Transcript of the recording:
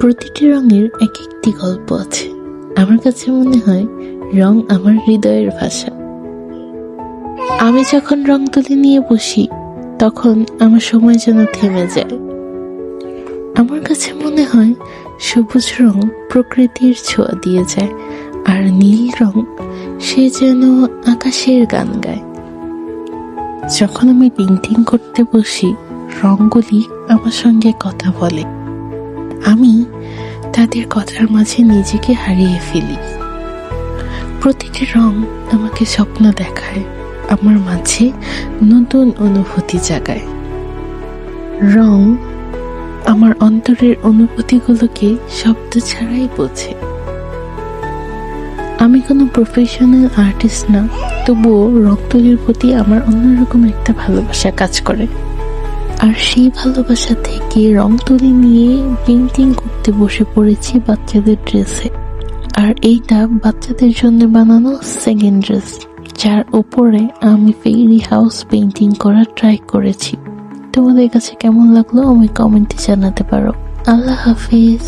প্রতিটি রঙের এক একটি গল্প আছে। আমার কাছে মনে হয় রং আমার হৃদয়ের ভাষা। আমি যখন রং তুলি নিয়ে বসি তখন আমার সময় যেন থেমে যায়। আমার কাছে মনে হয় সবুজ রং প্রকৃতির ছোঁয়া দিয়ে যায়, আর নীল রং সে যেন আকাশের গান গায়। যখন আমি পেইন্টিং করতে বসি রংগুলি আমার সঙ্গে কথা বলে, আমি তাদের কথার মাঝে নিজেকে হারিয়ে ফেলি। প্রতিটি রং আমাকে স্বপ্ন দেখায়, আমার মাঝে নতুন অনুভূতি জাগায়। রং আমার অন্তরের অনুভূতিগুলোকে শব্দ ছাড়াই বোঝে। আমি কোনো প্রফেশনাল আর্টিস্ট না, তবুও রং তুলির প্রতি আমার অন্যরকম একটা ভালোবাসা কাজ করে। আর সেই ভালোবাসা থেকে রং তুলি নিয়ে পেইন্টিং করতে বসে পড়েছি বাচ্চাদের ড্রেসে। আর এইটা বাচ্চাদের জন্য বানানো সেকেন্ড ড্রেস, যার উপরে আমি ফেইরি হাউস পেইন্টিং করার ট্রাই করেছি। তোমাদের কাছে কেমন লাগলো আমি কমেন্টে জানাতে পারো। আল্লাহ হাফিজ।